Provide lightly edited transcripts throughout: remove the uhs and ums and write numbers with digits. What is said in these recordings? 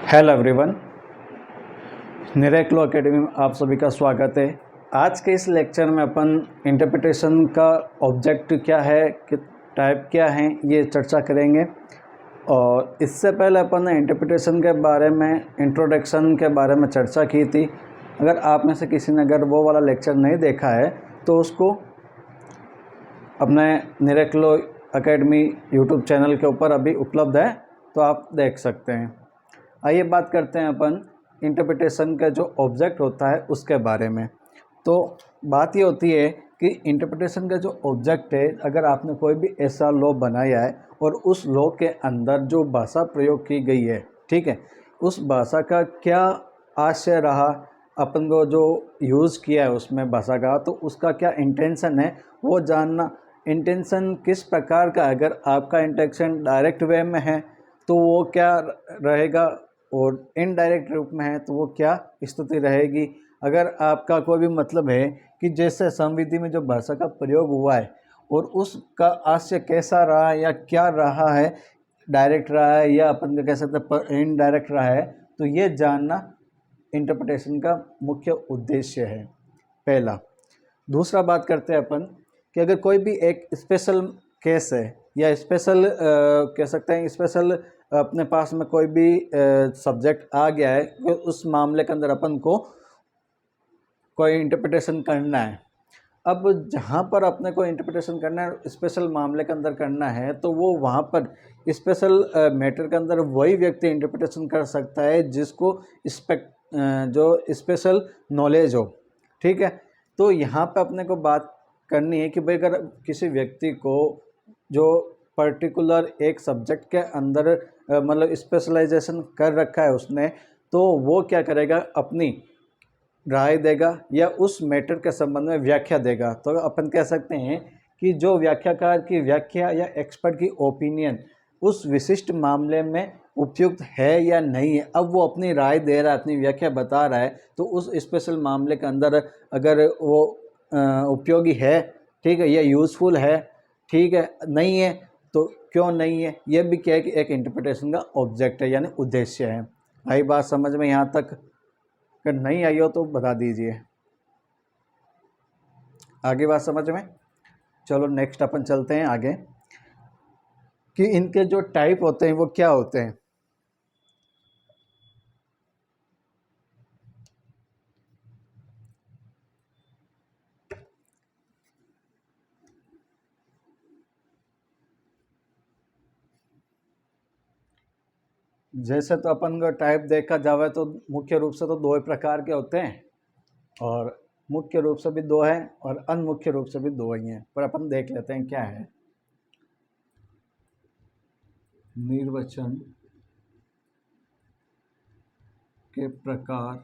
Hello everyone, निरेक्लो academy में आप सभी का स्वागत है। आज के इस लेक्चर में अपन इंटरप्रिटेशन का ऑब्जेक्ट क्या है, कि टाइप क्या हैं, ये चर्चा करेंगे। और इससे पहले अपन ने इंटरप्रिटेशन के बारे में, इंट्रोडक्शन के बारे में चर्चा की थी। अगर आप में से किसी ने अगर वो वाला लेक्चर नहीं देखा है तो उसको अपने निरेक्लो एकेडमी यूट्यूब चैनल के ऊपर अभी उपलब्ध है, तो आप देख सकते हैं। आइए बात करते हैं अपन इंटरप्रिटेशन का जो ऑब्जेक्ट होता है उसके बारे में। तो बात ये होती है कि इंटरप्रिटेशन का जो ऑब्जेक्ट है, अगर आपने कोई भी ऐसा लॉ बनाया है और उस लॉ के अंदर जो भाषा प्रयोग की गई है, ठीक है, उस भाषा का क्या आशय रहा, अपन को जो यूज़ किया है उसमें भाषा का, तो उसका क्या इंटेंशन है वो जानना। इंटेंशन किस प्रकार का, अगर आपका इंटेंशन डायरेक्ट वे में है तो वो क्या रहेगा, और इनडायरेक्ट रूप में है तो वो क्या स्थिति रहेगी। अगर आपका कोई भी मतलब है कि जैसे संविधि में जो भाषा का प्रयोग हुआ है और उसका आशय कैसा रहा या क्या रहा है, डायरेक्ट रहा है या अपन कह सकते हैं इनडायरेक्ट रहा है, तो ये जानना इंटरप्रिटेशन का मुख्य उद्देश्य है, पहला। दूसरा बात करते हैं अपन कि अगर कोई भी एक स्पेशल केस है या स्पेशल कह सकते हैं स्पेशल अपने पास में कोई भी सब्जेक्ट आ गया है कि उस मामले के अंदर अपन को कोई इंटरप्रिटेशन करना है। अब जहाँ पर अपने को इंटरप्रिटेशन करना है, स्पेशल मामले के अंदर करना है, तो वो वहाँ पर स्पेशल मैटर के अंदर वही व्यक्ति इंटरप्रिटेशन कर सकता है जिसको जो स्पेशल नॉलेज हो, ठीक है। तो यहाँ पे अपने को बात करनी है कि भाई अगर किसी व्यक्ति को जो पर्टिकुलर एक सब्जेक्ट के अंदर मतलब स्पेशलाइजेशन कर रखा है उसने, तो वो क्या करेगा, अपनी राय देगा या उस मैटर के संबंध में व्याख्या देगा। तो अपन कह सकते हैं कि जो व्याख्याकार की व्याख्या या एक्सपर्ट की ओपिनियन उस विशिष्ट मामले में उपयुक्त है या नहीं है, अब वो अपनी राय दे रहा है, अपनी व्याख्या बता रहा है, तो उस स्पेशल मामले के अंदर अगर वो उपयोगी है, ठीक है, या यूज़फुल है, ठीक है, नहीं है तो क्यों नहीं है, ये भी क्या है कि एक इंटरप्रिटेशन का ऑब्जेक्ट है, यानी उद्देश्य है। आई बात समझ में यहाँ तक? अगर नहीं आई हो तो बता दीजिए। आगे बात समझ में? चलो नेक्स्ट अपन चलते हैं आगे कि इनके जो टाइप होते हैं वो क्या होते हैं। जैसे तो अपन का टाइप देखा जावे तो मुख्य रूप से तो दो ही प्रकार के होते हैं, और मुख्य रूप से भी दो हैं और अनमुख्य रूप से भी दो ही हैं, पर अपन देख लेते हैं क्या है। निर्वचन के प्रकार,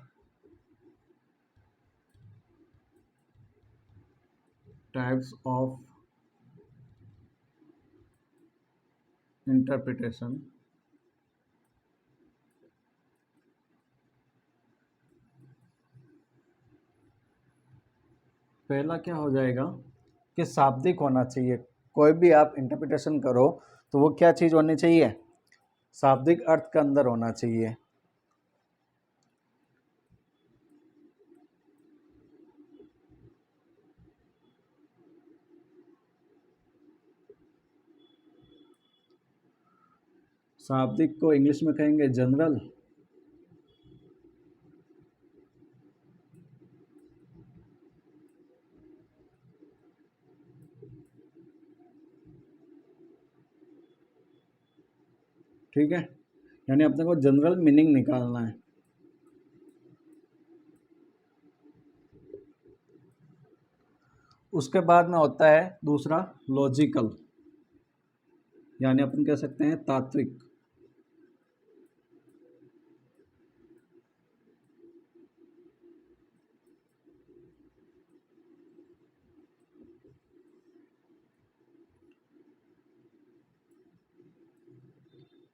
टाइप्स ऑफ इंटरप्रिटेशन। पहला क्या हो जाएगा कि शाब्दिक होना चाहिए। कोई भी आप इंटरप्रिटेशन करो तो वो क्या चीज़ होनी चाहिए, शाब्दिक अर्थ के अंदर होना चाहिए। शाब्दिक को इंग्लिश में कहेंगे जनरल। ठीक है, यानी अपने को जनरल मीनिंग निकालना है। उसके बाद में होता है दूसरा लॉजिकल, यानी अपन कह सकते हैं तात्विक।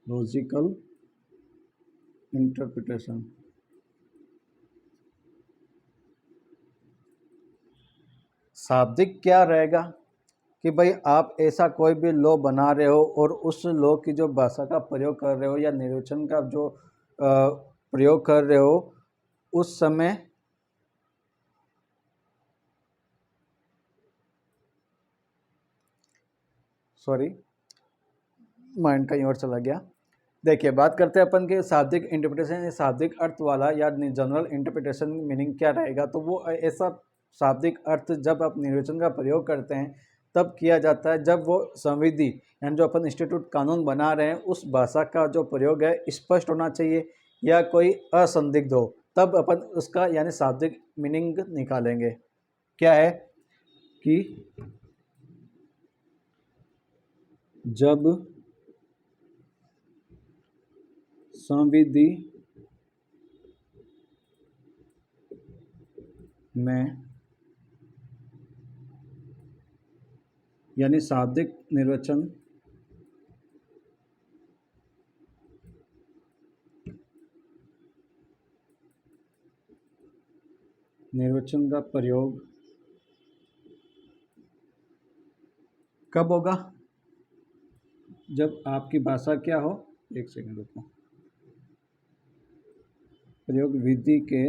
Logical interpretation. शाब्दिक क्या रहेगा कि भाई आप ऐसा कोई भी लॉ बना रहे हो और उस लॉ की जो भाषा का प्रयोग कर रहे हो या निर्वचन का जो प्रयोग कर रहे हो उस समय सॉरी माइंड कहीं और चला गया। देखिए बात करते हैं अपन के शाब्दिक इंटरप्रिटेशन या शाब्दिक अर्थ वाला या जनरल इंटरप्रिटेशन मीनिंग क्या रहेगा। तो वो ऐसा शाब्दिक अर्थ जब आप निर्वचन का प्रयोग करते हैं तब किया जाता है जब वो संविधि यानी जो अपन इंस्टीट्यूट कानून बना रहे हैं उस भाषा का जो प्रयोग है स्पष्ट होना चाहिए या कोई असंदिग्ध हो, तब अपन उसका यानी शाब्दिक मीनिंग निकालेंगे। क्या है कि जब संविधि में यानी शाब्दिक निर्वचन का प्रयोग कब होगा, जब आपकी भाषा क्या हो, एक सेकंड रुको, प्रयोग विधि के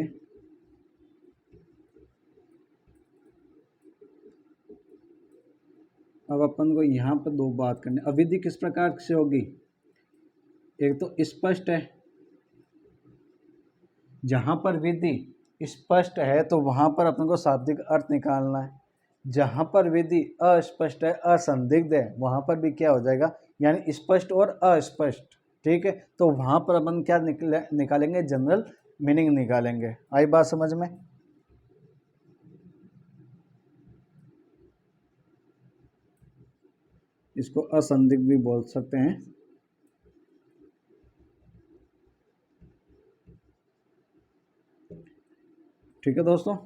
अब अपन को यहाँ पर दो बात करनी। अब विधि किस प्रकार से होगी, एक तो स्पष्ट है, जहाँ पर विधि स्पष्ट है तो वहाँ पर अपन को शाब्दिक अर्थ निकालना है, जहाँ पर विधि अस्पष्ट है असंदिग्ध है वहाँ पर भी क्या हो जाएगा यानी स्पष्ट और अस्पष्ट। ठीक है, तो वहाँ पर अपन क्या निकालेंगे जनरल मीनिंग निकालेंगे। आई बात समझ में। इसको असंदिग्ध भी बोल सकते हैं। ठीक है दोस्तों,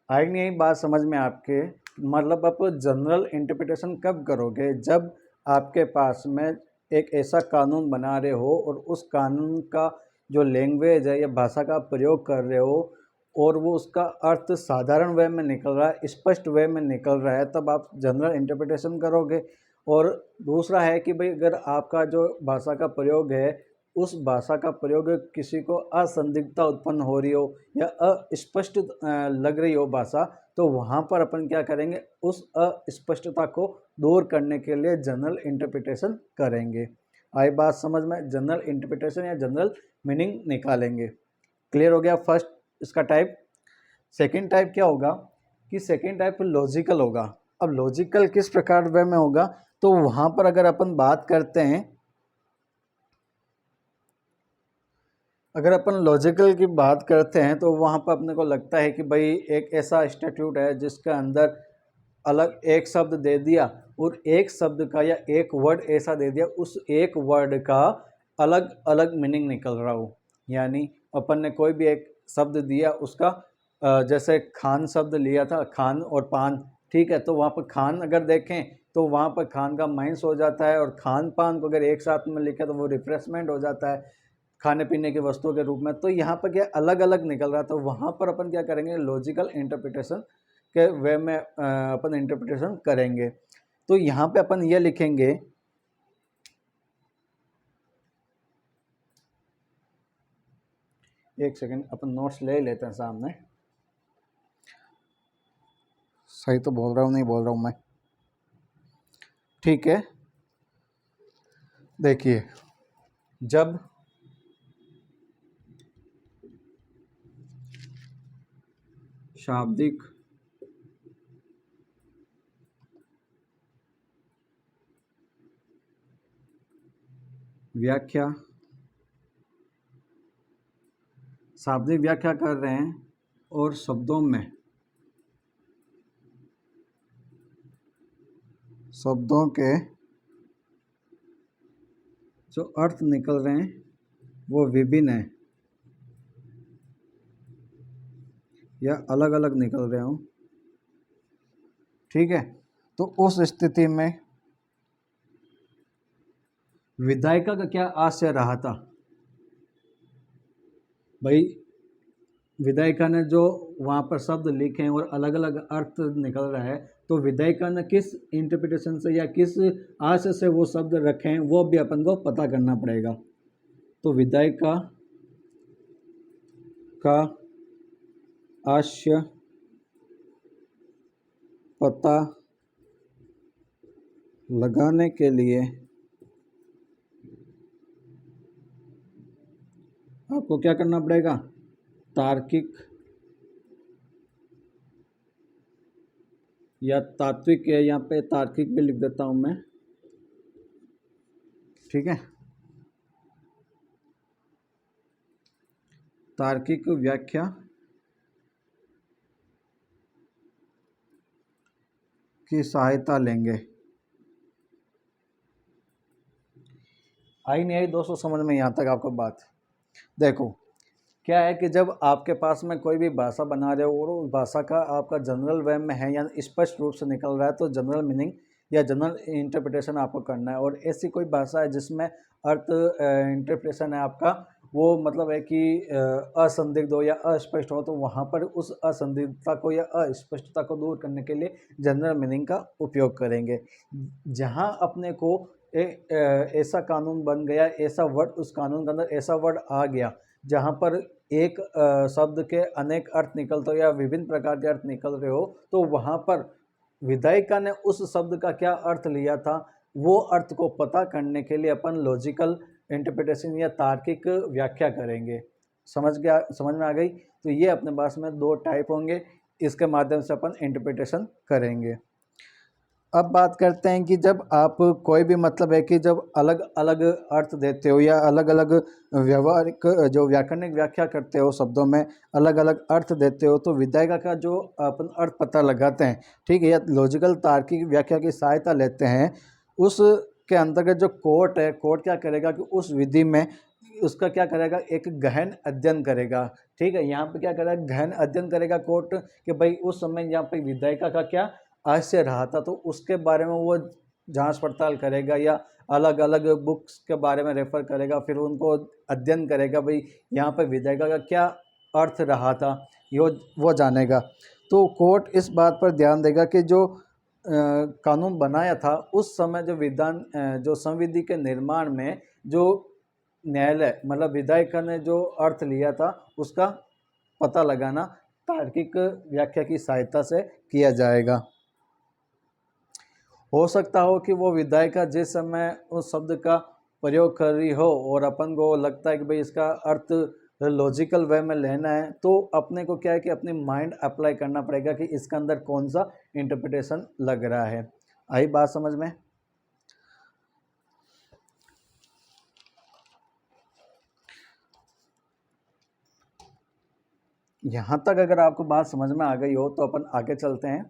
आई नहीं आई बात समझ में आपके। मतलब आप जनरल इंटरप्रिटेशन कब करोगे, जब आपके पास में एक ऐसा कानून बना रहे हो और उस कानून का जो लैंग्वेज है या भाषा का प्रयोग कर रहे हो और वो उसका अर्थ साधारण वे में निकल रहा है, स्पष्ट वे में निकल रहा है, तब आप जनरल इंटरप्रिटेशन करोगे। और दूसरा है कि भाई अगर आपका जो भाषा का प्रयोग है उस भाषा का प्रयोग किसी को असंदिग्धता उत्पन्न हो रही हो या अस्पष्ट लग रही हो भाषा, तो वहाँ पर अपन क्या करेंगे उस अस्पष्टता को दूर करने के लिए जनरल इंटरप्रिटेशन करेंगे। आई बात समझ में, जनरल इंटरप्रिटेशन या जनरल मीनिंग निकालेंगे। क्लियर हो गया फर्स्ट इसका टाइप। सेकंड टाइप क्या होगा कि सेकंड टाइप लॉजिकल होगा। अब लॉजिकल किस प्रकार वे में होगा, तो वहाँ पर अगर अपन बात करते हैं, अगर अपन लॉजिकल की बात करते हैं तो वहाँ पर अपने को लगता है कि भाई एक ऐसा स्टैट्यूट है जिसके अंदर अलग एक शब्द दे दिया और एक शब्द का या एक वर्ड ऐसा दे दिया उस एक वर्ड का अलग अलग मीनिंग निकल रहा हो। यानी अपन ने कोई भी एक शब्द दिया उसका जैसे खान शब्द लिया था, खान और पान, ठीक है, तो वहाँ पर खान अगर देखें तो वहाँ पर खान का माइनस हो जाता है और खान पान को अगर एक साथ में लिखे तो वो रिफ्रेशमेंट हो जाता है खाने पीने की वस्तुओं के रूप में। तो यहाँ पर क्या अलग अलग निकल रहा है, तो वहाँ पर अपन क्या करेंगे लॉजिकल इंटरप्रिटेशन के वे में अपन इंटरप्रिटेशन करेंगे। तो यहाँ पे अपन ये लिखेंगे एक सेकंड अपन नोट्स ले लेते हैं सामने। सही तो बोल रहा हूँ नहीं बोल रहा हूँ मैं, ठीक है। देखिए जब शाब्दिक व्याख्या शाब्दिक व्याख्या कर रहे हैं और शब्दों के जो अर्थ निकल रहे हैं वो विभिन्न है या अलग अलग निकल रहे हो, ठीक है, तो उस स्थिति में विधायिका का क्या आशय रहा था। भाई विधायिका ने जो वहाँ पर शब्द लिखे हैं और अलग अलग अर्थ निकल रहा है, तो विधायिका ने किस इंटरप्रिटेशन से या किस आशय से वो शब्द रखे हैं वो भी अपन को पता करना पड़ेगा। तो विधायिका का आशय पता लगाने के लिए आपको क्या करना पड़ेगा? तार्किक या तात्विक है, यहाँ पे तार्किक भी लिख देता हूँ मैं, ठीक है। तार्किक व्याख्या की सहायता लेंगे। आई नहीं आई दोस्तों समझ में यहाँ तक आपको बात? देखो क्या है कि जब आपके पास में कोई भी भाषा बना रहे हो और उस भाषा का आपका जनरल वे में है या स्पष्ट रूप से निकल रहा है तो जनरल मीनिंग या जनरल इंटरप्रिटेशन आपको करना है। और ऐसी कोई भाषा है जिसमें अर्थ इंटरप्रिटेशन है आपका, वो मतलब है कि असंदिग्ध हो या अस्पष्ट हो, तो वहाँ पर उस असंदिग्धता को या अस्पष्टता को दूर करने के लिए जनरल मीनिंग का उपयोग करेंगे। जहाँ अपने को ऐसा कानून बन गया, ऐसा वर्ड उस कानून के अंदर ऐसा वर्ड आ गया जहाँ पर एक शब्द के अनेक अर्थ निकलते हो या विभिन्न प्रकार के अर्थ निकल रहे हो, तो वहाँ पर विधायिका ने उस शब्द का क्या अर्थ लिया था, वो अर्थ को पता करने के लिए अपन लॉजिकल इंटरप्रिटेशन या तार्किक व्याख्या करेंगे। समझ में आ गई? तो ये अपने पास में दो टाइप होंगे, इसके माध्यम से अपन इंटरप्रिटेशन करेंगे। अब बात करते हैं कि जब आप कोई भी मतलब है कि जब अलग अलग अर्थ देते हो या अलग अलग व्यवहारिक जो व्याकरणिक व्याख्या करते हो, शब्दों में अलग अलग अर्थ देते हो, तो विधायिका का जो अपन अर्थ पता लगाते हैं, ठीक है, या लॉजिकल तार्किक व्याख्या की सहायता लेते हैं, उसके अंतर्गत जो कोर्ट है, कोर्ट क्या करेगा कि उस विधि में उसका क्या करेगा, एक गहन अध्ययन करेगा। ठीक है, यहाँ पे क्या करेगा, गहन अध्ययन करेगा कोर्ट कि भाई उस समय यहाँ पे विधायिका का क्या आशय रहा था, तो उसके बारे में वो जांच पड़ताल करेगा या अलग अलग बुक्स के बारे में रेफर करेगा, फिर उनको अध्ययन करेगा, भाई यहाँ पे विधायिका का क्या अर्थ रहा था, यो वो जानेगा। तो कोर्ट इस बात पर ध्यान देगा कि जो कानून बनाया था उस समय जो संविधि के निर्माण में जो न्यायालय मतलब विधायिका ने जो अर्थ लिया था उसका पता लगाना तार्किक व्याख्या की सहायता से किया जाएगा। हो सकता हो कि वो विधायिका जिस समय उस शब्द का प्रयोग कर रही हो और अपन को लगता है कि भाई इसका अर्थ लॉजिकल वे में लेना है, तो अपने को क्या है कि अपनी माइंड अप्लाई करना पड़ेगा कि इसके अंदर कौन सा इंटरप्रिटेशन लग रहा है। आई बात समझ में? यहाँ तक अगर आपको बात समझ में आ गई हो तो अपन आगे चलते हैं।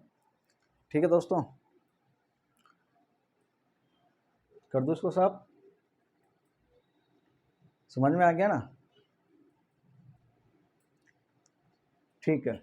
ठीक है दोस्तों, कर दो इसको साहब, समझ में आ गया ना? ठीक है,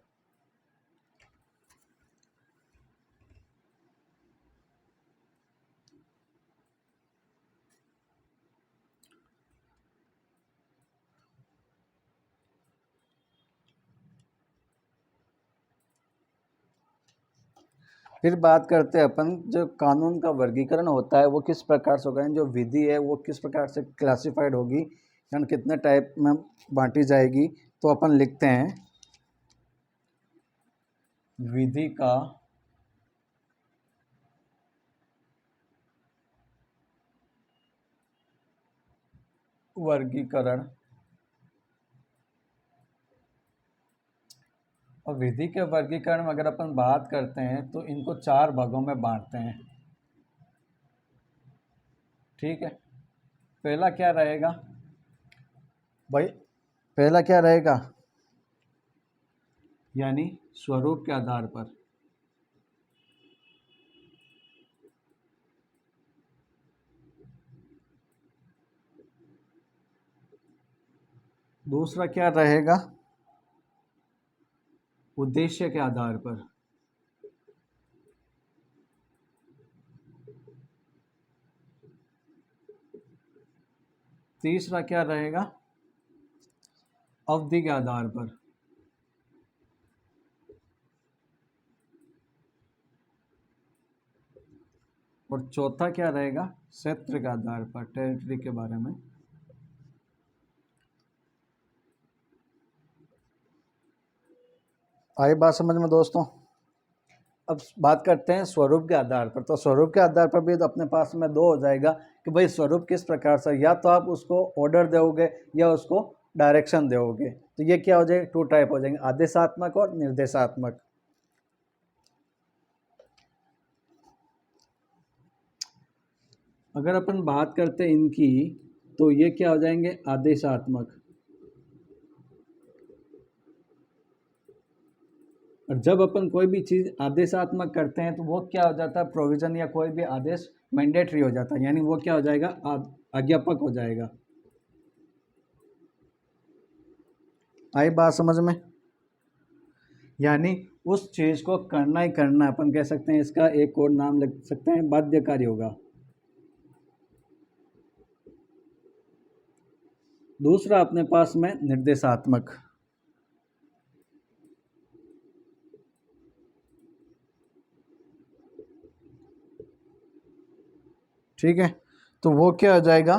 फिर बात करते हैं अपन जो कानून का वर्गीकरण होता है वो किस प्रकार से होगा, जो विधि है वो किस प्रकार से क्लासिफाइड होगी, यानी कितने टाइप में बांटी जाएगी। तो अपन लिखते हैं विधि का वर्गीकरण। और विधि के वर्गीकरण में अगर अपन बात करते हैं तो इनको 4 भागों में बांटते हैं। ठीक है, पहला क्या रहेगा भाई? पहला क्या रहेगा, यानी स्वरूप के आधार पर। दूसरा क्या रहेगा, उद्देश्य के आधार पर। तीसरा क्या रहेगा, अवधि के आधार पर। और चौथा क्या रहेगा, क्षेत्र के आधार पर, टेरिटरी के बारे में। आई बात समझ में दोस्तों। अब बात करते हैं स्वरूप के आधार पर। तो स्वरूप के आधार पर भी तो अपने पास में दो हो जाएगा कि भाई स्वरूप किस प्रकार से, या तो आप उसको ऑर्डर दोगे या उसको डायरेक्शन दोगे। तो ये क्या हो जाएगा, टू टाइप हो जाएंगे, आदेशात्मक और निर्देशात्मक। अगर अपन बात करते हैं इनकी, तो ये क्या हो जाएंगे, आदेशात्मक। और जब अपन कोई भी चीज़ आदेशात्मक करते हैं तो वो क्या हो जाता है, प्रोविज़न या कोई भी आदेश मैंडेटरी हो जाता है, यानी वो क्या हो जाएगा, आज्ञापक हो जाएगा। आई बात समझ में। यानी उस चीज़ को करना ही करना, अपन कह सकते हैं इसका एक और नाम लग सकते हैं, बाध्यकारी होगा। दूसरा अपने पास में निर्देशात्मक। ठीक है, तो वो क्या हो जाएगा,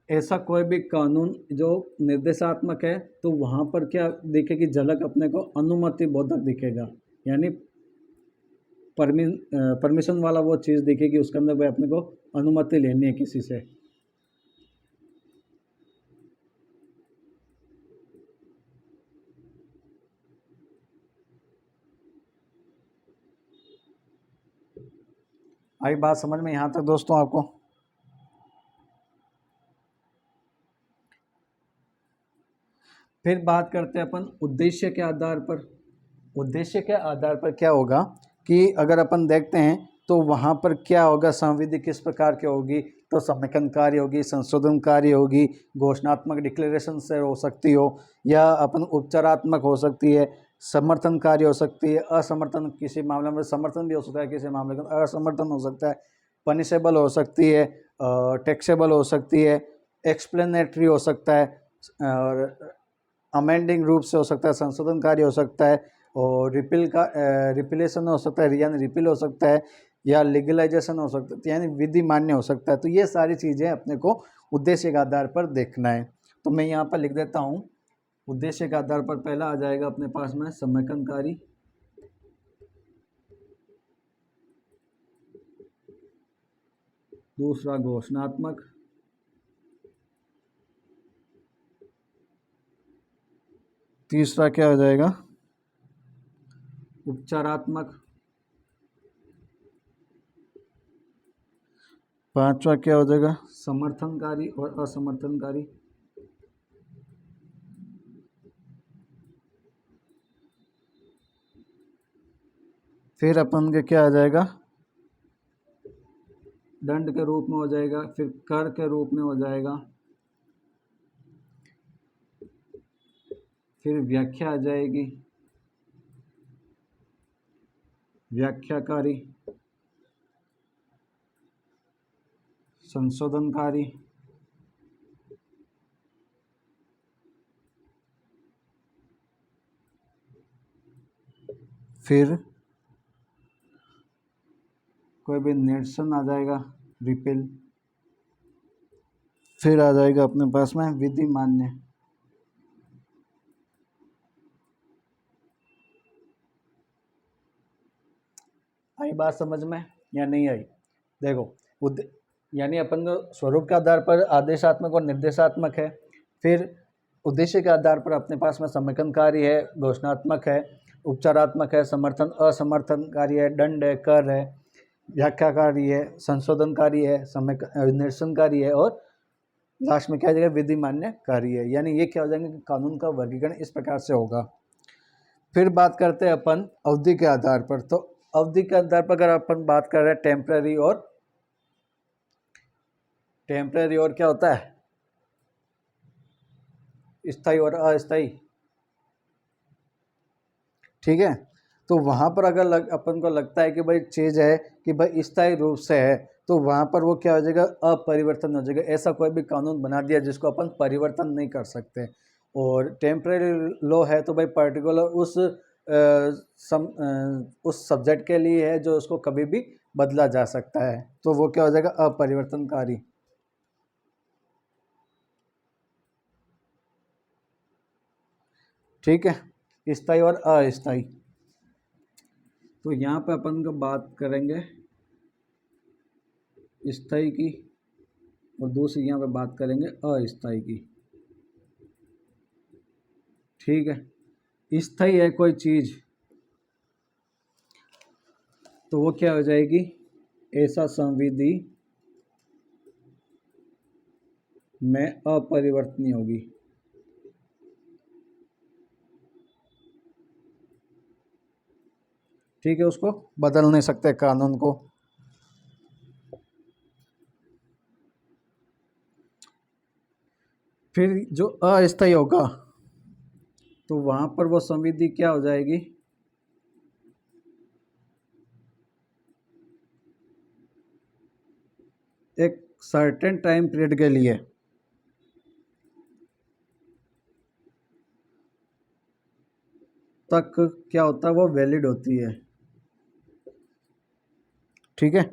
ऐसा कोई भी कानून जो निर्देशात्मक है तो वहाँ पर क्या दिखेगी झलक, अपने को अनुमति बोधक दिखेगा, यानी परमिशन वाला वो चीज़ दिखेगी, उसके अंदर भाई अपने को अनुमति लेनी है किसी से। आई बात समझ में यहाँ तक दोस्तों आपको। फिर बात करते हैं अपन उद्देश्य के आधार पर। उद्देश्य के आधार पर क्या होगा कि अगर अपन देखते हैं तो वहाँ पर क्या होगा, संविधि किस प्रकार की होगी, तो समेकनकारी होगी, संशोधनकारी होगी, घोषणात्मक डिक्लेरेशन से हो सकती हो, या अपन उपचारात्मक हो सकती है, समर्थनकारी हो सकती है, असमर्थन, किसी मामले में समर्थन भी हो सकता है, किसी मामले में असमर्थन हो सकता है, पनिशेबल हो सकती है, टैक्सेबल हो सकती है, एक्सप्लेनेटरी हो सकता है, और अमेंडिंग रूप से हो सकता है, संशोधनकारी हो सकता है, और रिपिलेशन हो सकता है, यानी रिपील हो सकता है, या लीगलाइजेशन हो सकता है, यानी विधि मान्य हो सकता है। तो ये सारी चीज़ें अपने को उद्देश्य के आधार पर देखना है। तो मैं यहाँ पर लिख देता हूँ, उद्देश्य के आधार पर पहला आ जाएगा अपने पास में समेकनकारी, दूसरा घोषणात्मक, तीसरा क्या हो जाएगा, उपचारात्मक, पांचवा क्या हो जाएगा, समर्थनकारी और असमर्थनकारी, फिर अपन के क्या आ जाएगा, दंड के रूप में हो जाएगा, फिर कर के रूप में हो जाएगा, फिर व्याख्या आ जाएगी, व्याख्याकारी, संशोधनकारी, फिर कोई भी निरसन आ जाएगा, रिपील, फिर आ जाएगा अपने पास में विधि मान्य। आई बात समझ में या नहीं आई? देखो यानी अपन को स्वरूप के आधार पर आदेशात्मक और निर्देशात्मक है, फिर उद्देश्य के आधार पर अपने पास में समेकनकारी है, घोषणात्मक है, उपचारात्मक है, समर्थन असमर्थनकारी है, दंड है, कर है, व्याख्याकारी है, संशोधनकारी है, समय निरसनकारी है, और लास्ट में क्या हो जाएगा, विधि मान्य कार्य है। यानी ये क्या हो जाएंगे कि कानून का वर्गीकरण इस प्रकार से होगा। फिर बात करते हैं अपन अवधि के आधार पर। तो अवधि के आधार पर अगर अपन बात कर रहे हैं टेम्पररी और क्या होता है, स्थायी और अस्थायी। ठीक है, तो वहाँ पर अगर अपन को लगता है कि भाई चीज़ है कि भाई स्थायी रूप से है, तो वहाँ पर वो क्या हो जाएगा, अपरिवर्तन हो जाएगा। ऐसा कोई भी कानून बना दिया जिसको अपन परिवर्तन नहीं कर सकते। और टेम्परेरी लॉ है तो भाई पर्टिकुलर उस सब्जेक्ट के लिए है जो उसको कभी भी बदला जा सकता है, तो वो क्या हो जाएगा, अपरिवर्तनकारी। ठीक है, स्थायी और अस्थायी। तो यहाँ पे अपन को बात करेंगे स्थायी की और दूसरी यहाँ पे बात करेंगे अस्थायी की। ठीक है, स्थायी है कोई चीज़ तो वो क्या हो जाएगी, ऐसा संविधि में अपरिवर्तनीय होगी। ठीक है, उसको बदल नहीं सकते कानून को। फिर जो अस्थायी होगा तो वहाँ पर वो संविधि क्या हो जाएगी, एक सर्टेन टाइम पीरियड के लिए तक क्या होता है, वो वैलिड होती है। ठीक है,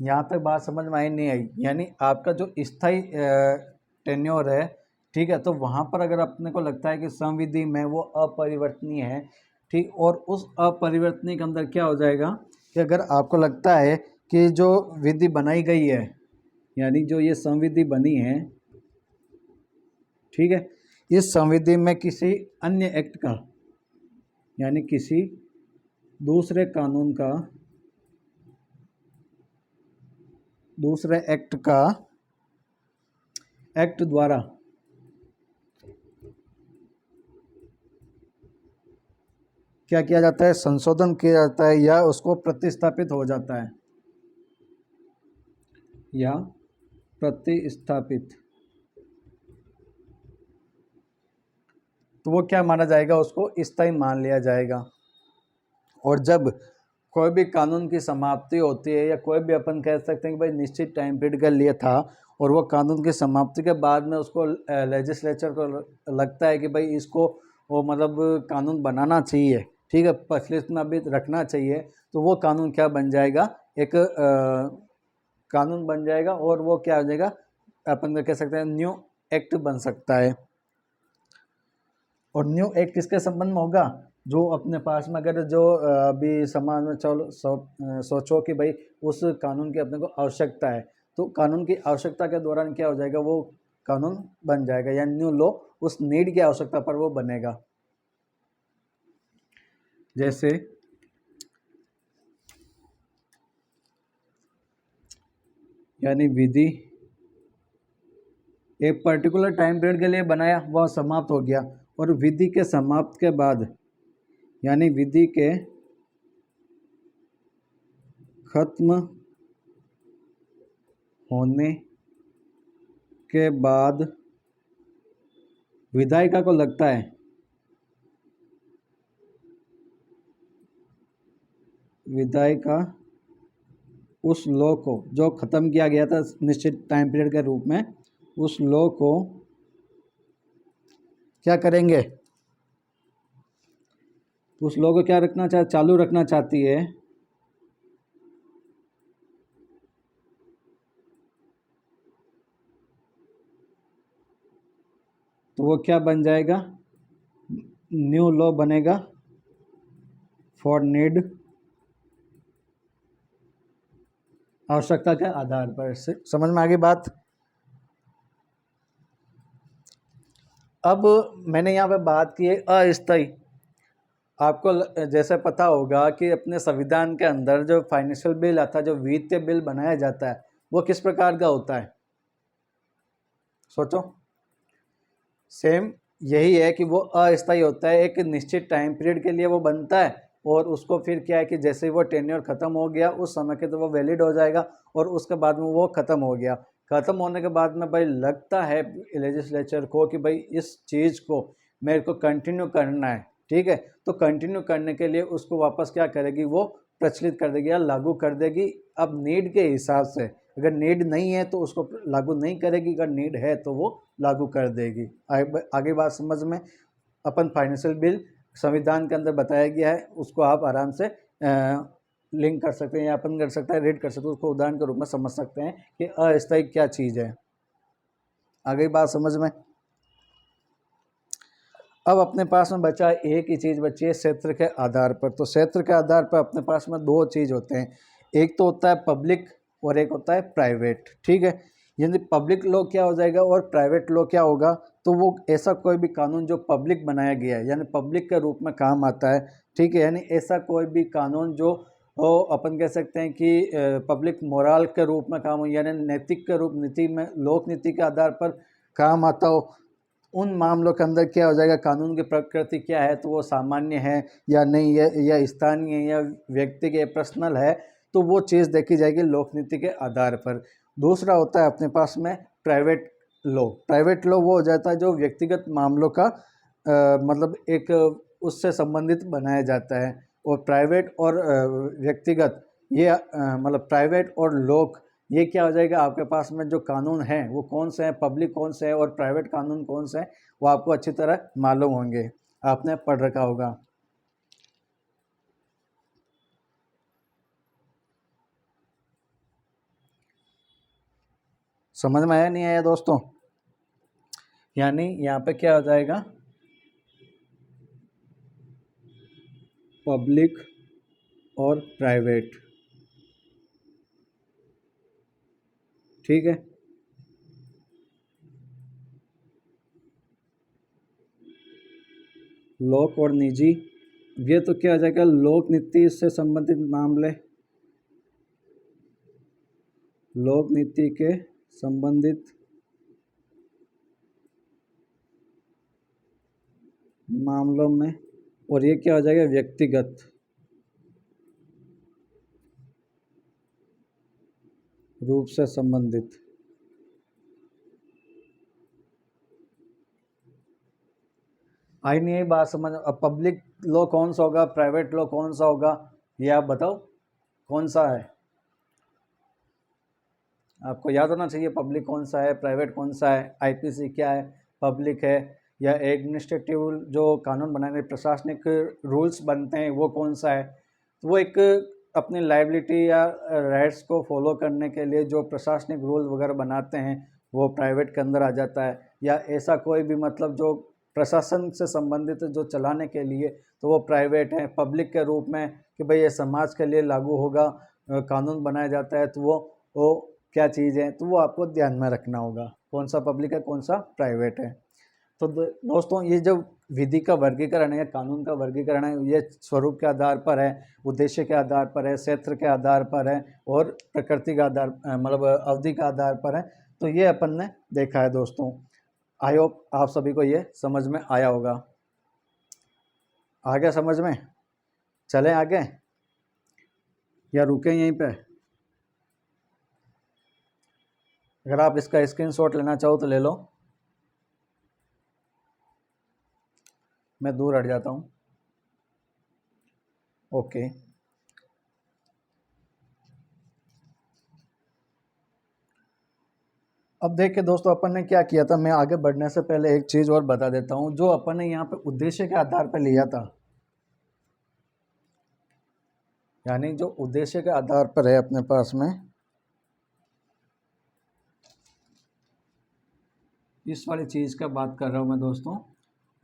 यहाँ तक बात समझ में आई नहीं आई? यानी आपका जो स्थायी टेन्योर है, ठीक है, तो वहाँ पर अगर अपने को लगता है कि संविधि में वो अपरिवर्तनीय है, ठीक, और उस अपरिवर्तनीय के अंदर क्या हो जाएगा कि अगर आपको लगता है कि जो विधि बनाई गई है, यानी जो ये संविधि बनी है, ठीक है, इस संविधि में किसी अन्य एक्ट का, यानी किसी दूसरे कानून का, दूसरे एक्ट द्वारा क्या किया जाता है, संशोधन किया जाता है या उसको प्रतिस्थापित हो जाता है, या प्रतिस्थापित, तो वो क्या माना जाएगा, उसको स्थायी मान लिया जाएगा। और जब कोई भी कानून की समाप्ति होती है, या कोई भी अपन कह सकते हैं कि भाई निश्चित टाइम पीरियड के लिए था और वो कानून की समाप्ति के बाद में उसको लेजिस्लेचर को लगता है कि भाई इसको वो मतलब कानून बनाना चाहिए, ठीक है, प्रचलित में अभी रखना चाहिए, तो वो कानून क्या बन जाएगा, एक कानून बन जाएगा और वो क्या हो जाएगा, अपन कह सकते हैं न्यू एक्ट बन सकता है। और न्यू एक्ट किसके संबंध में होगा, जो अपने पास में अगर जो अभी समाज में चलो सोचो कि भाई उस कानून की अपने को आवश्यकता है, तो कानून की आवश्यकता के दौरान क्या हो जाएगा, वो कानून बन जाएगा, या न्यू लॉ उस नीड की आवश्यकता पर वो बनेगा। जैसे यानी विधि एक पर्टिकुलर टाइम पीरियड के लिए बनाया, वह समाप्त हो गया, और विधि के समाप्त के बाद, यानी विधि के खत्म होने के बाद विधायिका को लगता है, विधायिका उस लॉ को जो ख़त्म किया गया था निश्चित टाइम पीरियड के रूप में, उस लॉ को क्या करेंगे, उस लॉ को क्या चालू रखना चाहती है, तो वो क्या बन जाएगा, न्यू लॉ बनेगा फॉर नीड, आवश्यकता के आधार पर। समझ में आ गई बात? अब मैंने यहाँ पे बात की है अस्थायी। आपको जैसे पता होगा कि अपने संविधान के अंदर जो फाइनेंशियल बिल आता है, जो वित्तीय बिल बनाया जाता है, वो किस प्रकार का होता है, सोचो। सेम यही है कि वो अस्थायी होता है, एक निश्चित टाइम पीरियड के लिए वो बनता है, और उसको फिर क्या है कि जैसे ही वो टेन्योर ख़त्म हो गया उस समय के, तो वो वैलिड हो जाएगा, और उसके बाद में वो ख़त्म हो गया। ख़त्म होने के बाद में भाई लगता है लेजिस्लेचर को कि भाई इस चीज़ को मेरे को कंटिन्यू करना है, ठीक है, तो कंटिन्यू करने के लिए उसको वापस क्या करेगी, वो प्रचलित कर देगी या लागू कर देगी, अब नीड के हिसाब से। अगर नीड नहीं है तो उसको लागू नहीं करेगी, अगर नीड है तो वो लागू कर देगी। आगे बात समझ में? अपन फाइनेंशियल बिल संविधान के अंदर बताया गया है, उसको आप आराम से लिंक कर सकते हैं, या अपन कर सकते हैं रीड कर सकते हैं, उसको उदाहरण के रूप में समझ सकते हैं कि अस्थायी क्या चीज़ है। आगे बात समझ में? अब अपने पास में बचा एक ही चीज़ बची है क्षेत्र के आधार पर। तो क्षेत्र के आधार पर अपने पास में दो चीज़ होते हैं, एक तो होता है पब्लिक और एक होता है प्राइवेट। ठीक है, यानी पब्लिक लॉ क्या हो जाएगा और प्राइवेट लॉ क्या होगा, तो वो ऐसा कोई भी कानून जो पब्लिक बनाया गया है यानी पब्लिक के रूप में काम आता है। ठीक है, यानी ऐसा कोई भी कानून जो अपन कह सकते हैं कि पब्लिक मोरल के रूप में काम हो, यानी नैतिक के रूप नीति में लोक नीति के आधार पर काम आता हो, उन मामलों के अंदर क्या हो जाएगा, कानून की प्रकृति क्या है, तो वो सामान्य है या नहीं है, या स्थानीय है या व्यक्ति के पर्सनल है, तो वो चीज़ देखी जाएगी लोक नीति के आधार पर। दूसरा होता है अपने पास में प्राइवेट लॉ। प्राइवेट लॉ वो हो जाता है जो व्यक्तिगत मामलों का मतलब एक उससे संबंधित बनाया जाता है। और प्राइवेट और व्यक्तिगत ये मतलब प्राइवेट और लोक ये क्या हो जाएगा, आपके पास में जो कानून हैं वो कौन से हैं, पब्लिक कौन से हैं और प्राइवेट कानून कौन से हैं, वो आपको अच्छी तरह मालूम होंगे, आपने पढ़ रखा होगा। समझ में आया नहीं आया दोस्तों? यानी यहाँ पे क्या हो जाएगा, पब्लिक और प्राइवेट। ठीक है, लोक और निजी, ये तो क्या हो जाएगा, लोक नीति से संबंधित मामले, लोक नीति के संबंधित मामलों में। और ये क्या हो जाएगा, व्यक्तिगत रूप से संबंधित। आई नहीं, बात समझ। अब पब्लिक लॉ कौन सा होगा, प्राइवेट लॉ कौन सा होगा, ये आप बताओ कौन सा है, आपको याद होना चाहिए पब्लिक कौन सा है, प्राइवेट कौन सा है। आईपीसी क्या है, पब्लिक है, या एडमिनिस्ट्रेटिव जो कानून बनाने प्रशासनिक रूल्स बनते हैं वो कौन सा है। तो वो एक अपनी लाइबिलिटी या राइट्स को फॉलो करने के लिए जो प्रशासनिक रूल वगैरह बनाते हैं वो प्राइवेट के अंदर आ जाता है। या ऐसा कोई भी मतलब जो प्रशासन से संबंधित जो चलाने के लिए, तो वो प्राइवेट है। पब्लिक के रूप में कि भाई ये समाज के लिए लागू होगा, कानून बनाया जाता है, तो वो क्या चीज़ है, तो वो आपको ध्यान में रखना होगा, कौन सा पब्लिक है कौन सा प्राइवेट है। तो दोस्तों ये जो विधि का वर्गीकरण है या कानून का वर्गीकरण है, ये स्वरूप के आधार पर है, उद्देश्य के आधार पर है, क्षेत्र के आधार पर है और प्रकृति का आधार मतलब अवधि का आधार पर है। तो ये अपन ने देखा है दोस्तों। आई होप आप सभी को ये समझ में आया होगा। आ गया समझ में? चलें आगे या रुकें यहीं पे? अगर आप इसका स्क्रीनशॉट लेना चाहो तो ले लो, मैं दूर हट जाता हूँ। ओके, अब देखिए दोस्तों, अपन ने क्या किया था, मैं आगे बढ़ने से पहले एक चीज़ और बता देता हूँ। जो अपन ने यहाँ पे उद्देश्य के आधार पर लिया था, यानी जो उद्देश्य के आधार पर है अपने पास में, इस वाली चीज़ का बात कर रहा हूँ मैं दोस्तों।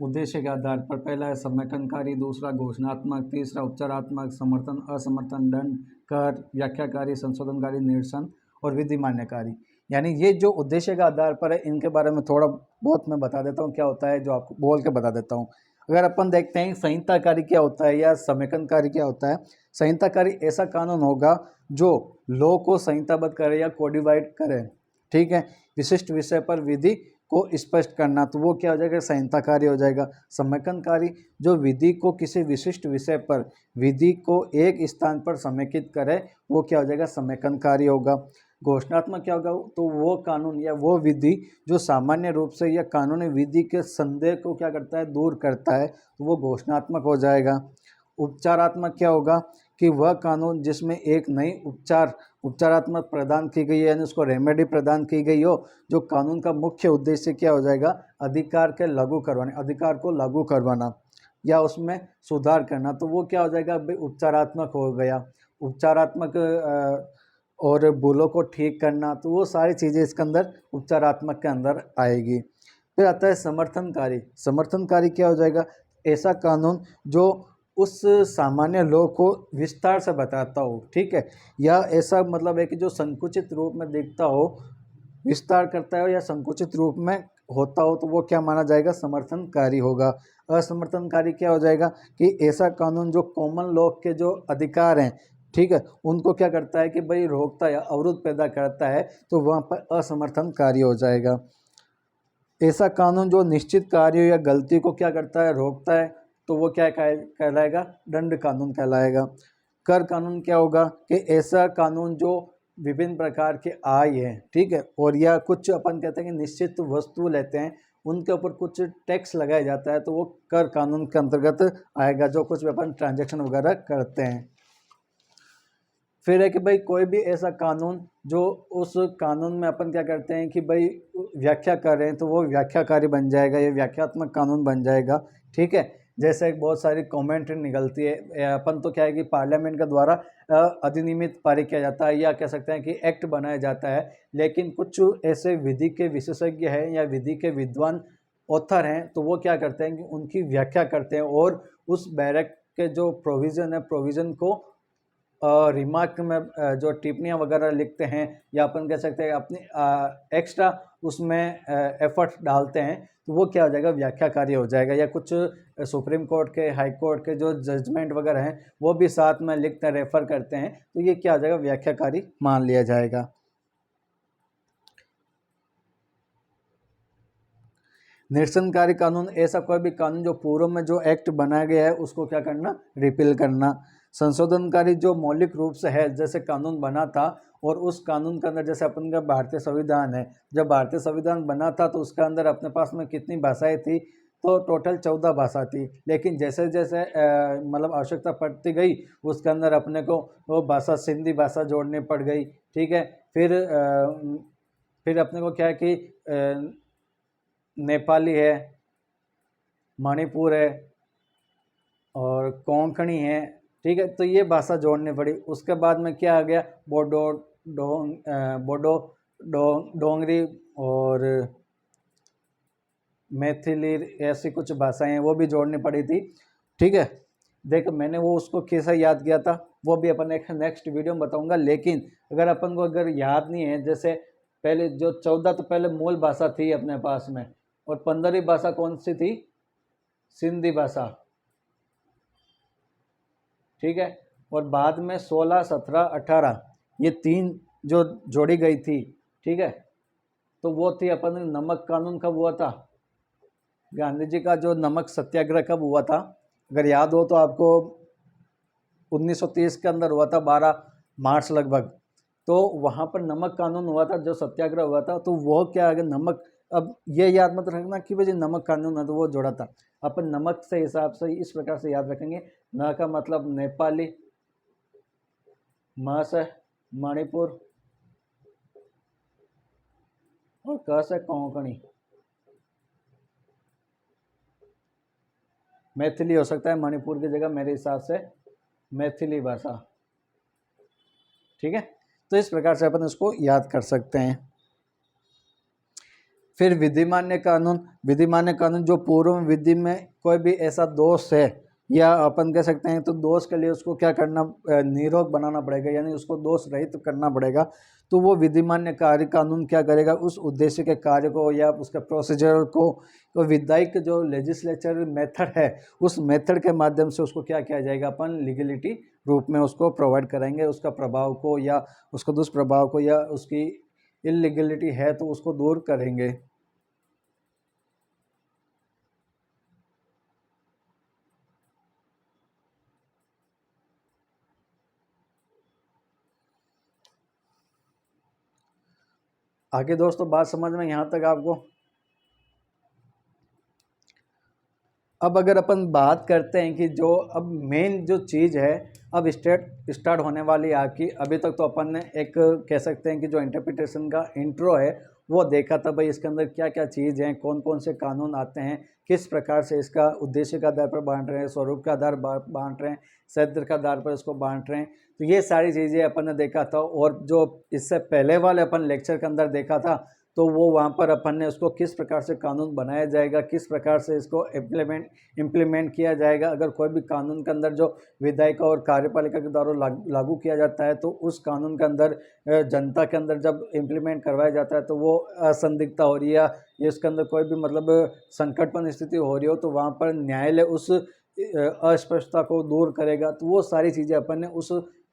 उद्देश्य के आधार पर पहला है समेकनकारी, दूसरा घोषणात्मक, तीसरा उपचारात्मक, समर्थन असमर्थन, दंड, कर, व्याख्याकारी, संशोधनकारी, निरसन और विधि मान्यकारी। यानी ये जो उद्देश्य के आधार पर है, इनके बारे में थोड़ा बहुत मैं बता देता हूँ क्या होता है, जो आपको बोल के बता देता हूँ। अगर अपन देखते हैं संहिताकारी क्या होता है या समेकनकारी क्या होता है। संहिताकारी ऐसा कानून होगा जो लॉ को संहिताबद्ध करे या कोडिफाइड करे। ठीक है, विशिष्ट विषय पर विधि को स्पष्ट करना, तो वो क्या हो जाएगा, संहिताकारी हो जाएगा। समेकनकारी जो विधि को किसी विशिष्ट विषय पर विधि को एक स्थान पर समेकित करे, वो क्या हो जाएगा, समेकनकारी होगा। घोषणात्मक क्या होगा, तो वो कानून या वो विधि जो सामान्य रूप से या कानूनी विधि के संदेह को क्या करता है, दूर करता है, तो वो घोषणात्मक हो जाएगा। उपचारात्मक क्या होगा कि वह कानून जिसमें एक नई उपचारात्मक प्रदान की गई है, यानी उसको रेमेडी प्रदान की गई हो, जो कानून का मुख्य उद्देश्य क्या हो जाएगा, अधिकार के लागू करवाने, अधिकार को लागू करवाना या उसमें सुधार करना, तो वो क्या हो जाएगा, भाई उपचारात्मक हो गया। उपचारात्मक और भूलों को ठीक करना, तो वो सारी चीज़ें इसके अंदर उपचारात्मक के अंदर आएगी। फिर आता है समर्थनकारी। समर्थनकारी क्या हो जाएगा? ऐसा कानून जो उस सामान्य लॉ को विस्तार से बताता हो, ठीक है, या ऐसा मतलब है कि जो संकुचित रूप में दिखता हो, विस्तार करता है या संकुचित रूप में होता हो, तो वो क्या माना जाएगा? समर्थनकारी होगा। असमर्थनकारी क्या हो जाएगा? कि ऐसा कानून जो कॉमन लॉ के जो अधिकार हैं, ठीक है, उनको क्या करता है कि भाई रोकता है या अवरुद्ध पैदा करता है, तो वहाँ पर असमर्थनकारी हो जाएगा। ऐसा कानून जो निश्चित कार्य या गलती को क्या करता है? रोकता है, तो वो क्या कहलाएगा? दंड कानून कहलाएगा। कर कानून क्या होगा? कि ऐसा कानून जो विभिन्न प्रकार के आय हैं, ठीक है, और या कुछ अपन कहते हैं कि निश्चित वस्तु लेते हैं, उनके ऊपर कुछ टैक्स लगाया जाता है, तो वो कर कानून के अंतर्गत आएगा, जो कुछ भी अपन ट्रांजैक्शन वगैरह करते हैं। फिर है कि भाई कोई भी ऐसा कानून जो उस कानून में अपन क्या करते हैं कि भाई व्याख्या कर रहे हैं, तो वो व्याख्याकारी बन जाएगा, ये व्याख्यात्मक कानून बन जाएगा, ठीक है। जैसे बहुत सारी कमेंट निकलती है, अपन तो क्या है कि पार्लियामेंट के द्वारा अधिनियमित पारित किया जाता है, या कह सकते हैं कि एक्ट बनाया जाता है, लेकिन कुछ ऐसे विधि के विशेषज्ञ हैं या विधि के विद्वान ऑथर हैं, तो वो क्या करते हैं कि उनकी व्याख्या करते हैं और उस बैरक के जो प्रोविज़न है, प्रोविज़न को रिमार्क में जो टिप्पणियाँ वगैरह लिखते हैं, या अपन कह सकते हैं अपनी एक्स्ट्रा उसमें एफर्ट डालते हैं, तो वो क्या हो जाएगा? व्याख्याकारी हो जाएगा। या कुछ सुप्रीम कोर्ट के, हाई कोर्ट के जो जजमेंट वगैरह हैं, वो भी साथ में लिखते हैं, रेफर करते हैं, तो ये क्या हो जाएगा? व्याख्याकारी मान लिया जाएगा। निरसनकारी कानून, ऐसा कोई भी कानून जो पूर्व में जो एक्ट बनाया गया है उसको क्या करना? रिपील करना। संशोधनकारी जो मौलिक रूप से है, जैसे कानून बना था और उस कानून के अंदर, जैसे अपन का भारतीय संविधान है, जब भारतीय संविधान बना था तो उसके अंदर अपने पास में कितनी भाषाएं थी? तो टोटल 14 भाषा थी, लेकिन जैसे जैसे मतलब आवश्यकता पड़ती गई, उसके अंदर अपने को वो भाषा, सिंधी भाषा जोड़नी पड़ गई, ठीक है। फिर अपने को क्या है कि नेपाली है, मणिपुर है और कोंकणी है, ठीक है, तो ये भाषा जोड़नी पड़ी। उसके बाद में क्या आ गया? बोडो, डोंगरी और मैथिली, ऐसी कुछ भाषाएं हैं, वो भी जोड़नी पड़ी थी, ठीक है। देखो मैंने वो उसको कैसा याद किया था, वो भी अपन एक नेक्स्ट वीडियो में बताऊंगा। लेकिन अगर अपन को अगर याद नहीं है, जैसे पहले जो 14 तो पहले मूल भाषा थी अपने पास में, और 15वीं भाषा कौन सी थी? सिंधी भाषा, ठीक है। और बाद में 16, 17, 18 ये 3 जो जोड़ी गई थी, ठीक है, तो वो थी अपन नमक कानून। कब हुआ था? गांधी जी का जो नमक सत्याग्रह कब हुआ था? अगर याद हो तो आपको 1930 के अंदर हुआ था, 12 मार्च लगभग। तो वहाँ पर नमक कानून हुआ था, जो सत्याग्रह हुआ था, तो वो क्या है? नमक, अब ये याद मत रखना कि भाई नमक कानून है तो वो जोड़ा था। अपन नमक से हिसाब से इस प्रकार से याद रखेंगे। न का मतलब नेपाली, म से मणिपुर और क से कोंकणी। मैथिली हो सकता है मणिपुर की जगह, मेरे हिसाब से मैथिली भाषा, ठीक है। तो इस प्रकार से अपन इसको याद कर सकते हैं। फिर विधिमान्य कानून। विधिमान्य कानून जो पूर्व विधि में कोई भी ऐसा दोष है, या अपन कह सकते हैं तो दोष के लिए उसको क्या करना? निरोग बनाना पड़ेगा, यानी उसको दोष रहित करना पड़ेगा। तो वो विधिमान्य कार्य कानून क्या करेगा? उस उद्देश्य के कार्य को या उसके प्रोसीजर को, तो विधायिक जो लेजिस्लेचर मेथड है, उस मेथड के माध्यम से उसको क्या किया जाएगा? अपन लीगलिटी रूप में उसको प्रोवाइड करेंगे, उसका प्रभाव को या उसका दुष्प्रभाव को, या उसकी इलीगलिटी है तो उसको दूर करेंगे। आगे दोस्तों बात समझ में यहाँ तक आपको? अब अगर अपन बात करते हैं कि जो अब मेन जो चीज़ है, अब स्टार्ट होने वाली आपकी। अभी तक तो अपन ने एक कह सकते हैं कि जो इंटरप्रिटेशन का इंट्रो है वो देखा था, भाई इसके अंदर क्या क्या चीज़ हैं, कौन कौन से कानून आते हैं, किस प्रकार से इसका उद्देश्य के आधार पर बांट रहे हैं, स्वरूप के आधार बांट रहे हैं, सदर के आधार पर इसको बांट रहे हैं। तो ये सारी चीज़ें अपन ने देखा था। और जो इससे पहले वाले अपन लेक्चर के अंदर देखा था, तो वो वहाँ पर अपन ने उसको किस प्रकार से कानून बनाया जाएगा, किस प्रकार से इसको इम्प्लीमेंट किया जाएगा। अगर कोई भी कानून के अंदर जो विधायिका और कार्यपालिका के द्वारा लागू किया जाता है तो उस कानून के अंदर जनता के अंदर जब इम्प्लीमेंट करवाया जाता है तो वो असंदिग्धता हो रही है या इसके अंदर कोई भी मतलब संकटपूर्ण स्थिति हो रही हो तो वहाँ पर न्यायालय उस अस्पष्टता को दूर करेगा। तो वो सारी चीज़ें अपन ने उस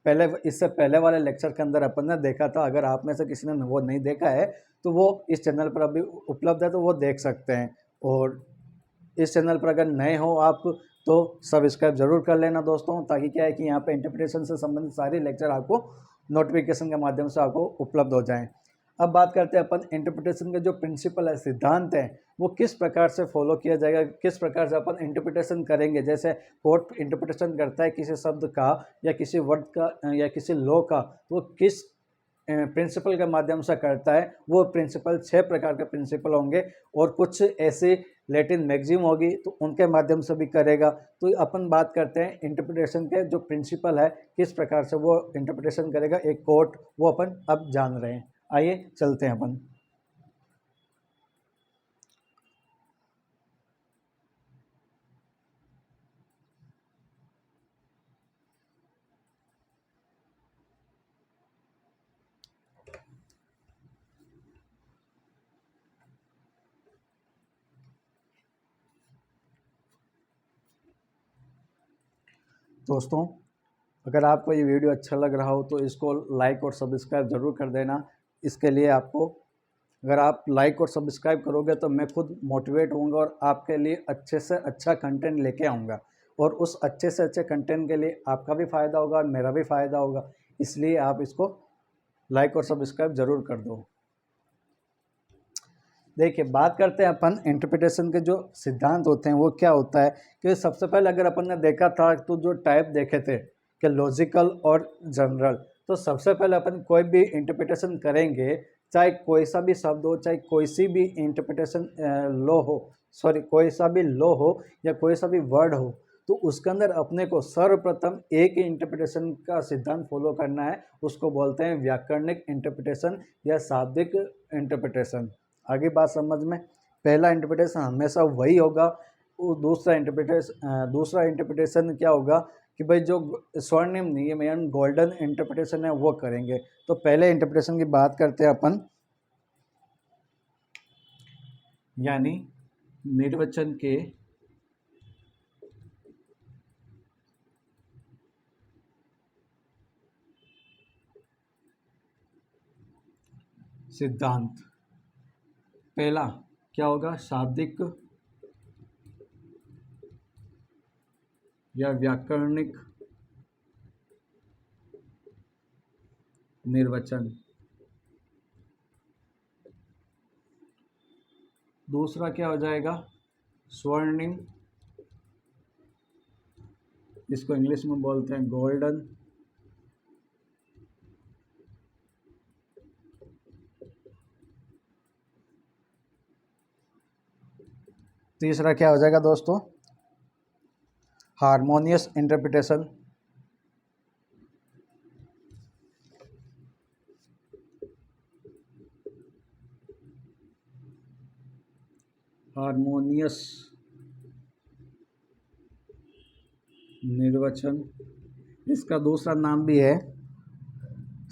पहले इससे पहले वाले लेक्चर के अंदर अपन ने देखा था। अगर आप में से किसी ने वो नहीं देखा है तो वो इस चैनल पर अभी उपलब्ध है, तो वो देख सकते हैं। और इस चैनल पर अगर नए हो आप तो सब्सक्राइब ज़रूर कर लेना दोस्तों, ताकि क्या है कि यहाँ पे इंटरप्रिटेशन से संबंधित सारे लेक्चर आपको नोटिफिकेशन के माध्यम से आपको उपलब्ध हो जाएं। अब बात करते हैं अपन इंटरप्रिटेशन के जो प्रिंसिपल है, सिद्धांत हैं, वो किस प्रकार से फॉलो किया जाएगा, किस प्रकार से अपन इंटरप्रिटेशन करेंगे। जैसे कोर्ट इंटरप्रिटेशन करता है किसी शब्द का या किसी वर्ड का या किसी लॉ का, तो वो किस प्रिंसिपल के माध्यम से करता है। वो प्रिंसिपल 6 प्रकार के प्रिंसिपल होंगे और कुछ ऐसी लैटिन मैगजीम होगी तो उनके माध्यम से भी करेगा। तो अपन बात करते हैं इंटरप्रिटेशन के जो प्रिंसिपल है किस प्रकार से वो इंटरप्रिटेशन करेगा एक कोर्ट, वो अपन अब जान रहे हैं। आइए चलते हैं अपन। दोस्तों, अगर आपको ये वीडियो अच्छा लग रहा हो तो इसको लाइक और सब्सक्राइब ज़रूर कर देना। इसके लिए आपको, अगर आप लाइक और सब्सक्राइब करोगे तो मैं खुद मोटिवेट होऊंगा और आपके लिए अच्छे से अच्छा कंटेंट लेके आऊँगा। और उस अच्छे से अच्छे कंटेंट के लिए आपका भी फ़ायदा होगा और मेरा भी फ़ायदा होगा। इसलिए आप इसको लाइक और सब्सक्राइब ज़रूर कर दो। देखिए, बात करते हैं अपन इंटरप्रिटेशन के जो सिद्धांत होते हैं वो क्या होता है। कि सबसे पहले अगर अपन ने देखा था तो जो टाइप देखे थे कि लॉजिकल और जनरल, तो सबसे पहले अपन कोई भी इंटरप्रिटेशन करेंगे, चाहे कोई सा भी शब्द हो, चाहे कोई सी भी इंटरप्रिटेशन लॉ हो, सॉरी कोई सा भी लॉ हो या कोई सा भी वर्ड हो, तो उसके अंदर अपने को सर्वप्रथम एक ही इंटरप्रिटेशन का सिद्धांत फॉलो करना है। उसको बोलते हैं व्याकरणिक इंटरप्रिटेशन या शाब्दिक इंटरप्रिटेशन। आगे बात समझ में, पहला इंटरप्रिटेशन हमेशा वही होगा। वो दूसरा इंटरप्रिटेशन क्या होगा कि भाई जो स्वर्णिम नियम यानी गोल्डन इंटरप्रिटेशन है वो करेंगे। तो पहले इंटरप्रिटेशन की बात करते हैं अपन, यानी निर्वचन के सिद्धांत। पहला क्या होगा, शाब्दिक या व्याकरणिक निर्वचन। दूसरा क्या हो जाएगा, स्वर्णिम, इसको इंग्लिश में बोलते हैं गोल्डन तीसरा क्या हो जाएगा दोस्तों, हार्मोनियस इंटरप्रिटेशन। हार्मोनियस निर्वचन, इसका दूसरा नाम भी है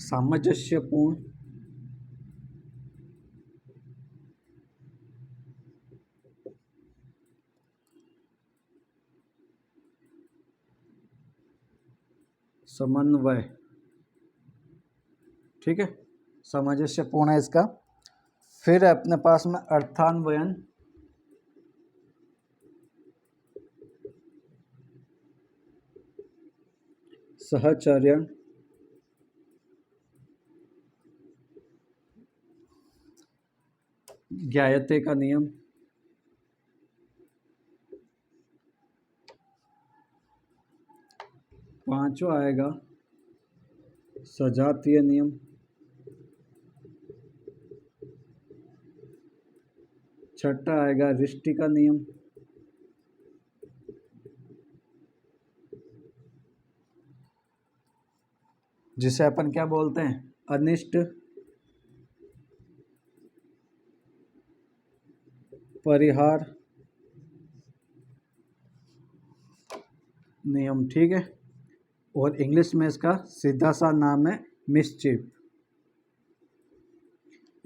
सामंजस्यपूर्ण समन्वय। ठीक है, सामंजस्यपूर्ण है इसका। फिर अपने पास में अर्थान्वयन, सहचर्य, ज्ञायते का नियम, पांचवा आएगा सजातीय नियम, छठा आएगा रिष्टि का नियम, जिसे अपन क्या बोलते हैं, अनिष्ट परिहार नियम, ठीक है। और इंग्लिश में इसका सीधा सा नाम है मिसचीफ।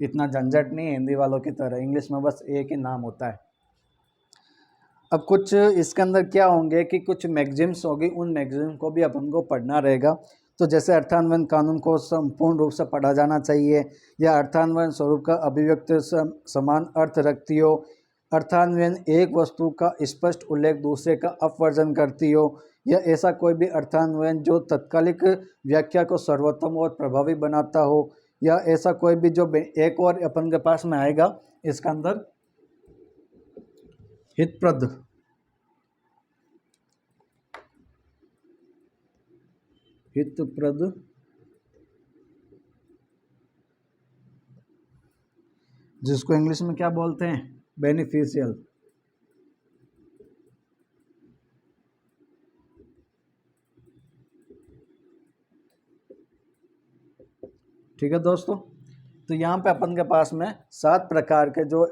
इतना झंझट नहीं है हिंदी वालों की तरह, इंग्लिश में बस एक ही नाम होता है। अब कुछ इसके अंदर क्या होंगे कि कुछ मैगजीम्स होगी, उन मैगजीम को भी अपन को पढ़ना रहेगा। तो जैसे अर्थान्वयन कानून को संपूर्ण रूप से पढ़ा जाना चाहिए, या अर्थान्वयन स्वरूप का अभिव्यक्ति समान अर्थ रखती हो, अर्थान्वयन एक वस्तु का स्पष्ट उल्लेख दूसरे का अपवर्जन करती हो, या ऐसा कोई भी अर्थान्वयन जो तत्कालिक व्याख्या को सर्वोत्तम और प्रभावी बनाता हो, या ऐसा कोई भी जो एक और अपन के पास में आएगा इसका अंदर हितप्रद, जिसको इंग्लिश में क्या बोलते हैं, बेनिफिशियल। ठीक है दोस्तों, तो यहाँ पे अपन के पास में 7 प्रकार के जो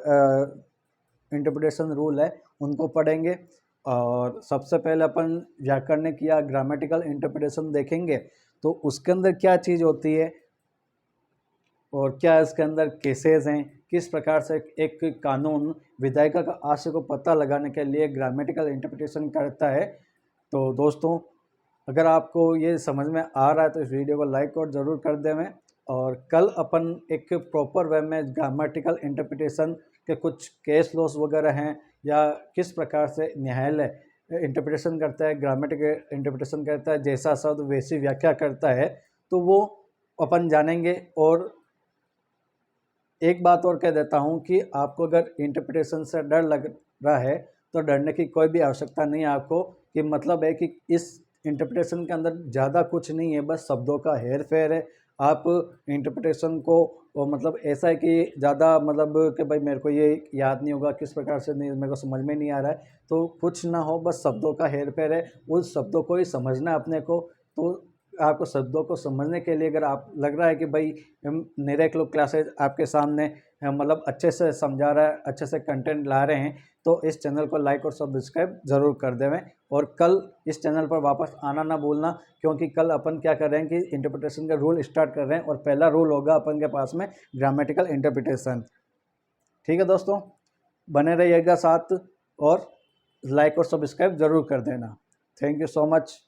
इंटरप्रिटेशन रूल है उनको पढ़ेंगे। और सबसे पहले अपन व्याकरणिक या ग्रामेटिकल इंटरप्रिटेशन देखेंगे, तो उसके अंदर क्या चीज़ होती है और क्या इसके अंदर केसेस हैं, किस प्रकार से एक कानून विधायिका का आशय को पता लगाने के लिए ग्रामेटिकल इंटरप्रिटेशन करता है। तो दोस्तों, अगर आपको ये समझ में आ रहा है तो इस वीडियो को लाइक और ज़रूर कर देवें। और कल अपन एक प्रॉपर वे में ग्रामेटिकल इंटरप्रिटेशन के कुछ केस लॉस वगैरह हैं, या किस प्रकार से न्यायालय इंटरप्रिटेशन करता है, ग्रामेटिकल इंटरप्रिटेशन करता है, जैसा शब्द वैसी व्याख्या करता है, तो वो अपन जानेंगे। और एक बात और कह देता हूँ कि आपको अगर इंटरप्रिटेशन से डर लग रहा है तो डरने की कोई भी आवश्यकता नहीं है आपको, कि मतलब है कि इस इंटरप्रिटेशन के अंदर ज़्यादा कुछ नहीं है, बस शब्दों का हेर फेर है। आप इंटरप्रिटेशन को मतलब ऐसा है कि ज़्यादा मतलब कि भाई मेरे को ये याद नहीं होगा, किस प्रकार से नहीं, मेरे को समझ में नहीं आ रहा है, तो कुछ ना हो, बस शब्दों का हेर फेर है, उस शब्दों को ही समझना है अपने को। तो आपको शब्दों को समझने के लिए अगर आप लग रहा है कि भाई निरेक्लो क्लासेज आपके सामने मतलब अच्छे से समझा रहा है, अच्छे से कंटेंट ला रहे हैं, तो इस चैनल को लाइक और सब्सक्राइब ज़रूर कर देवें। और कल इस चैनल पर वापस आना ना भूलना, क्योंकि कल अपन क्या कर रहे हैं कि इंटरप्रिटेशन का रूल स्टार्ट कर रहे हैं, और पहला रूल होगा अपन के पास में ग्रामेटिकल इंटरप्रिटेशन। ठीक है दोस्तों, बने रहिएगा साथ, और लाइक और सब्सक्राइब ज़रूर कर देना। Thank you so much.